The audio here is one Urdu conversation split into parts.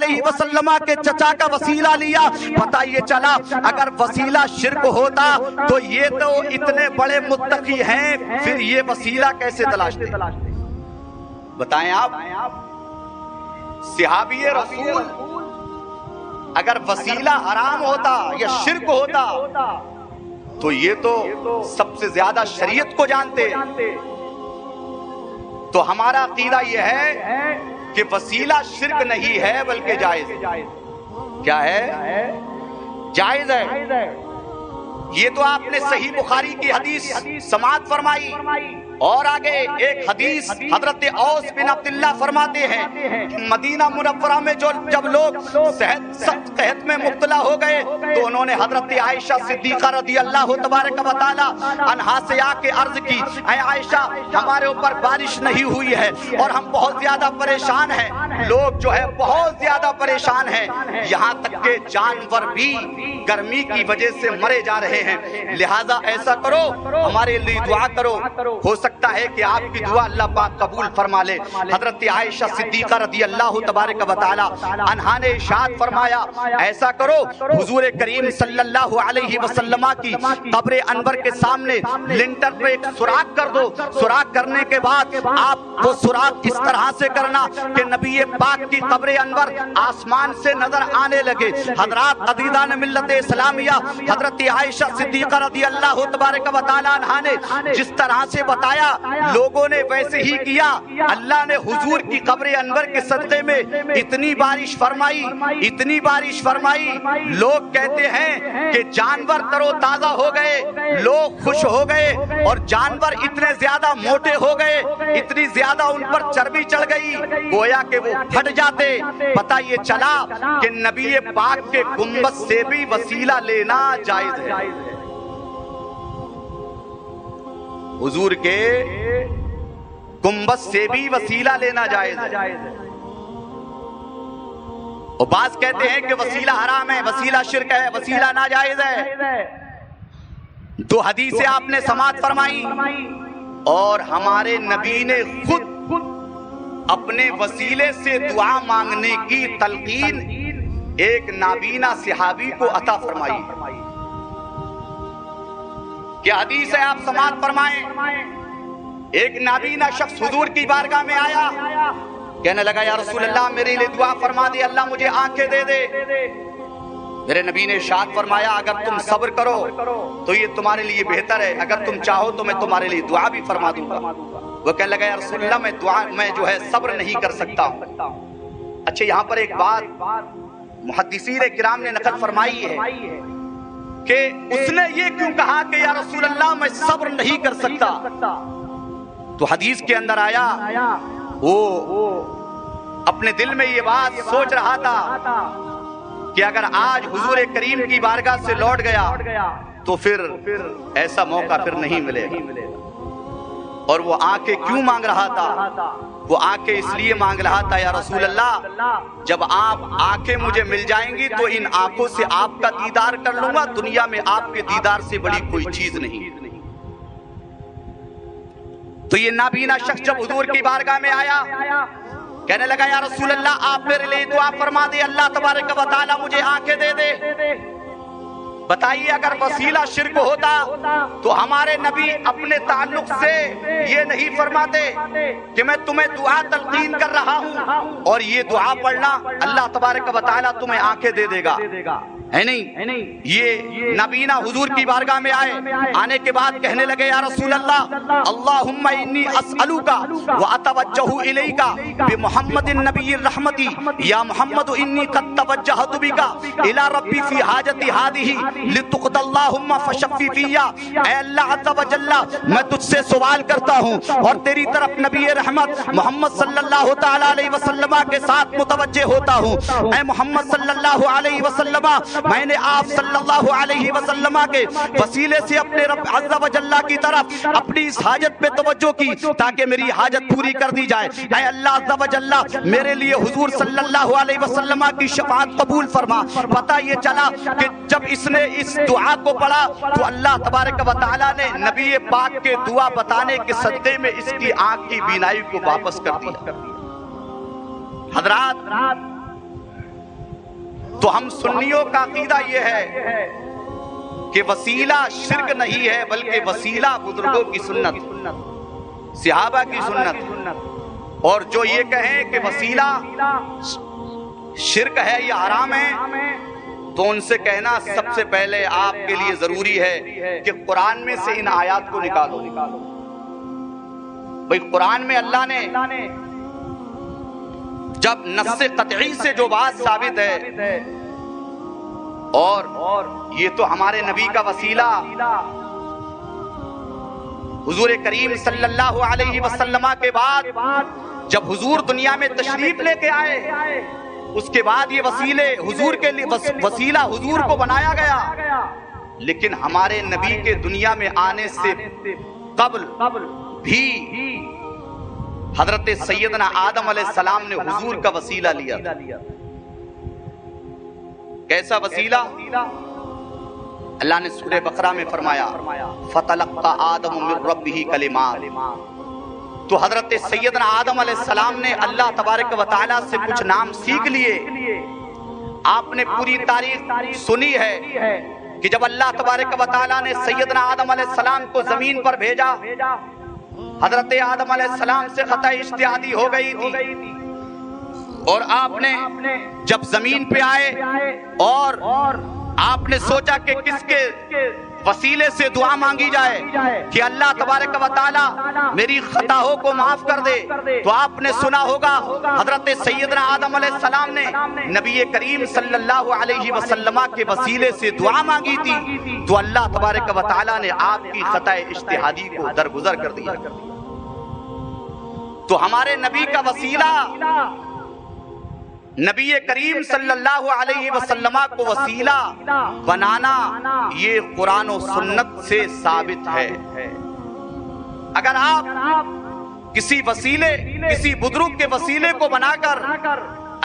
علیہ وسلم کے چچا کا وسیلہ لیا. پتہ یہ چلا اگر وسیلہ شرک ہوتا تو یہ تو اتنے بڑے متقی ہیں، پھر یہ وسیلہ کیسے تلاشتے؟ بتائیں آپ. صحابی رسول اگر وسیلہ حرام ہوتا یا شرک ہوتا تو یہ تو سب سے زیادہ شریعت کو جانتے. تو ہمارا عقیدہ یہ ہے کہ وسیلہ شرک نہیں ہے بلکہ جائز ہے. کیا ہے؟ جائز ہے. یہ تو آپ نے صحیح بخاری کی حدیث سماعت فرمائی. اور آگے ایک حدیث حضرت اوس بن عبداللہ فرماتے ہیں مدینہ منورہ میں جب لوگ سخت قحط میں مبتلا ہو گئے تو انہوں نے حضرت عائشہ صدیقہ رضی اللہ تبارک و تعالی عنہا سے آ کے عرض کی، اے عائشہ ہمارے اوپر بارش نہیں ہوئی ہے اور ہم بہت زیادہ پریشان ہیں. لوگ جو ہے بہت زیادہ پریشان ہیں، یہاں تک کہ جانور بھی گرمی کی وجہ سے مرے جا رہے ہیں. لہٰذا ایسا کرو ہمارے لیے دعا کرو، ہو سکتا ہے کہ آپ کی دعا اللہ پاک قبول فرما لے. حضرت عائشہ صدیقہ رضی اللہ تبارک و تعالی عنہا نے ارشاد فرمایا ایسا کرو حضور کریم صلی اللہ علیہ وسلم کی قبر انور کے سامنے لنٹر پہ ایک سوراخ کر دو. سوراخ کرنے کے بعد آپ وہ سوراخ اس طرح سے کرنا کہ نبی پاک کی قبر انور آسمان سے نظر آنے لگے. حضرات عزیزان ملت اسلامیہ، حضرت عائشہ صدیقہ رضی اللہ تبارک و تعالی عنہا نے جس طرح سے بتایا لوگوں نے ویسے ہی کیا. اللہ نے حضور کی قبر انور کے صدقے میں اتنی بارش فرمائی، اتنی بارش فرمائی. لوگ کہتے ہیں کہ جانور تر و تازہ ہو گئے، لوگ خوش ہو گئے اور جانور اتنے زیادہ موٹے ہو گئے، اتنی زیادہ ان پر چربی چڑھ گئی گویا کہ وہ پھٹ جاتے. پتہ یہ چلا کہ نبی پاک کے گنبد سے بھی وسیلہ لینا جائز ہے. حضور کے گنبد سے بھی وسیلہ لینا جائز ہے. اور بعض کہتے ہیں کہ وسیلہ حرام ہے، وسیلہ شرک ہے، وسیلہ ناجائز ہے. تو حدیثیں آپ نے سماعت فرمائی اور ہمارے نبی نے خود اپنے وسیلے سے دعا مانگنے کی تلقین ایک نابینا صحابی کو عطا فرمائی. کیا حدیث ہے آپ سماعت فرمائیں. ایک نابینا شخص حضور کی بارگاہ میں آیا، کہنے لگا یا رسول اللہ میرے لیے دعا فرما دے، اللہ مجھے آنکھیں دے دے. میرے نبی نے ارشاد فرمایا اگر تم صبر کرو تو یہ تمہارے لیے بہتر ہے، اگر تم چاہو تو میں تمہارے لیے دعا بھی فرما دوں گا. وہ کہنے لگا یا رسول اللہ میں جو ہے صبر نہیں کر سکتا ہوں. اچھا یہاں پر ایک بات محدثین کرام نے نقل فرمائی ہے کہ اس نے یہ کیوں کہا کہ یا رسول اللہ میں صبر نہیں کر سکتا. تو حدیث کے اندر آیا وہ اپنے دل میں یہ بات سوچ رہا تھا کہ اگر آج حضور کریم کی بارگاہ سے لوٹ گیا تو پھر ایسا موقع پھر نہیں ملے گا. اور وہ آنکھیں کیوں مانگ رہا تھا؟ وہ آنکھیں اس لیے مانگ رہا تھا یا رسول اللہ جب آپ آنکھیں مجھے مل جائیں گی تو ان آنکھوں سے آپ کا دیدار کر لوں گا، دنیا میں آپ کے دیدار سے بڑی کوئی چیز نہیں. تو یہ نابینا شخص جب حضور کی بارگاہ میں آیا کہنے لگا یا رسول اللہ آپ میرے لیے دعا فرما دے، اللہ تبارک و تعالی مجھے آنکھیں دے دے. بتائیے اگر وسیلہ شرک ہوتا تو ہمارے نبی اپنے تعلق سے یہ نہیں فرماتے کہ میں تمہیں دعا تلقین کر رہا ہوں اور یہ دعا پڑھنا اللہ تبارک و تعالی تمہیں آنکھیں دے دے گا. ہے نہیں. یہ نبینا حضور کی بارگاہ میں آئے، آنے کے بعد کہنے لگے یا رسول اللہ اللہم انی اسألوکا واتوجہ الیکا بمحمد النبی الرحمتی یا محمد انی قد توجہت بکا الی ربی فی حاجتی ہذہ لتقضی اللہم فشفی فیہ. اے اللہ عز و جل میں تجھ سے سوال کرتا ہوں اور تیری طرف نبی رحمت محمد صلی اللہ تعالی علیہ وسلم کے ساتھ متوجہ ہوتا ہوں. اے محمد صلی اللہ علیہ وسلم میں نے آپ صلی اللہ علیہ وسلم کے وسیلے سے اپنے رب عز و جل کی طرف اپنی اس حاجت پہ توجہ کی تاکہ میری حاجت پوری کر دی جائے. اے اللہ عز و جل میرے لیے حضور صلی اللہ علیہ وسلم کی شفاعت قبول فرما. پتہ یہ چلا کہ جب اس نے اس دعا کو پڑھا تو اللہ تبارک و تعالی نے نبی پاک کے دعا بتانے کے صدقے میں اس کی آنکھ کی بینائی کو واپس کر دیا. حضرات تو ہم سنیوں کا عقیدہ یہ ہے کہ وسیلہ شرک نہیں ہے بلکہ وسیلہ بزرگوں کی سنت، صحابہ کی سنت۔ اور جو یہ کہیں کہ وسیلہ شرک ہے یا حرام ہے تو ان سے کہنا سب سے پہلے آپ کے لیے ضروری ہے کہ قرآن میں سے ان آیات کو نکالو۔ بھئی قرآن میں اللہ نے جب نص قطعی سے جو بات ثابت ہے، اور یہ تو ہمارے نبی کا وسیلہ حضور کریم صلی اللہ علیہ وسلم کے بعد جب حضور دنیا میں تشریف لے کے آئے، اس کے بعد یہ حضور کے لیے وسیلہ حضور کو بنایا گیا، لیکن ہمارے نبی کے دنیا میں آنے سے قبل بھی حضرت سیدنا آدم علیہ السلام نے حضور کا وسیلہ لیا۔ کیسا وسیلہ؟ اللہ نے سورہ بقرہ میں فرمایا فَتَلَقَّى آدَمُ مِن رَبِّهِ کَلِمَاتٍ، تو حضرت سیدنا آدم علیہ السلام نے اللہ تبارک و تعالیٰ سے کچھ نام سیکھ لیے۔ آپ نے پوری تاریخ سنی ہے کہ جب اللہ تبارک و تعالیٰ نے سیدنا آدم علیہ السلام کو زمین پر بھیجا، حضرت آدم علیہ السلام سے خطا اجتہادی ہو گئی تھی، اور آپ نے جب زمین پہ آئے اور آپ نے سوچا کہ کس کے وسیلے سے دعا مانگی جائے کہ اللہ تبارک و تعالیٰ میری خطاؤں کو معاف کر دے، تو آپ نے سنا ہوگا حضرت سیدنا آدم علیہ السلام نے نبی کریم صلی اللہ علیہ وسلم کے وسیلے سے دعا مانگی تھی، تو اللہ تبارک و تعالیٰ نے آپ کی خطا اجتہادی کو درگزر کر دیا۔ تو ہمارے نبی کا وسیلہ نبی کریم صلی اللہ علیہ وسلم کو وسیلہ بنانا یہ قرآن و سنت سے ثابت ہے۔ اگر آپ کسی بزرگ کے وسیلے کو بنا کر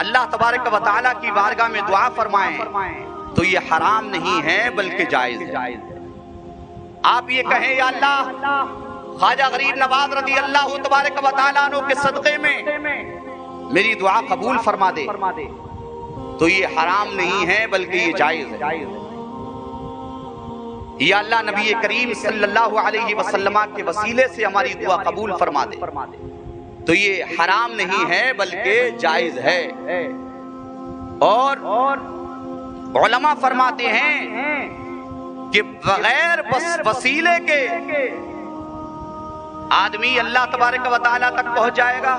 اللہ تبارک و تعالیٰ کی بارگاہ میں دعا فرمائیں تو یہ حرام نہیں ہے بلکہ جائز ہے۔ آپ یہ کہیں یا اللہ خواجہ غریب نواز رضی اللہ تبارک و تعالیٰ عنہ کے صدقے میں میری دعا قبول فرما دے، تو یہ حرام نہیں ہے بلکہ یہ جائز ہے۔ یا اللہ نبی کریم صلی اللہ علیہ وسلم کے وسیلے سے ہماری دعا قبول فرما دے، تو یہ حرام نہیں ہے بلکہ جائز ہے۔ اور علماء فرماتے ہیں کہ بغیر وسیلے کے آدمی اللہ تبارک و تعالیٰ تک پہنچ جائے گا۔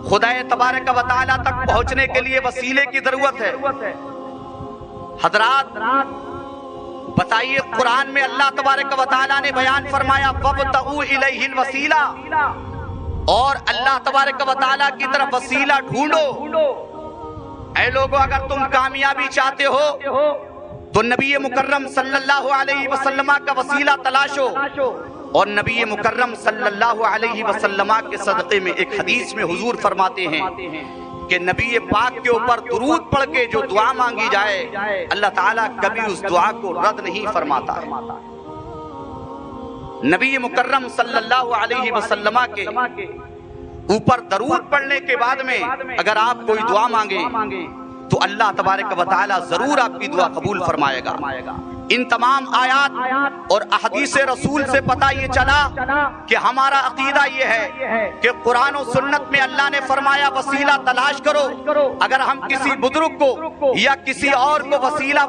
خدا تبارک و تعالیٰ تک پہنچنے کے لیے وسیلے کی ضرورت ہے۔ حضرات بتائیے قرآن میں اللہ تبارک و تعالیٰ نے بیان فرمایا فَابْتَغُوا إِلَيْهِ الْوَسِيلَةَ، اور اللہ تبارک و تعالیٰ کی طرف وسیلہ ڈھونڈو۔ اے لوگو اگر تم کامیابی چاہتے ہو تو نبی مکرم صلی اللہ علیہ وسلم کا وسیلہ تلاشو، اور نبی مکرم صلی اللہ علیہ وسلم کے صدقے میں ایک حدیث میں حضور فرماتے ہیں کہ نبی پاک کے اوپر درود پڑھ کے جو دعا مانگی جائے اللہ تعالیٰ کبھی اس دعا کو رد نہیں فرماتا ہے۔ نبی مکرم صلی اللہ علیہ وسلم کے اوپر درود پڑھنے کے بعد میں اگر آپ کوئی دعا مانگیں تو اللہ تبارک و تعالیٰ ضرور آپ کی دعا قبول فرمائے گا۔ ان تمام آیات اور احادیث رسول سے پتہ یہ چلا کہ ہمارا عقیدہ یہ ہے کہ قرآن و سنت میں اللہ نے فرمایا وسیلہ تلاش کرو۔ اگر ہم کسی بزرگ کو یا کسی اور کو وسیلہ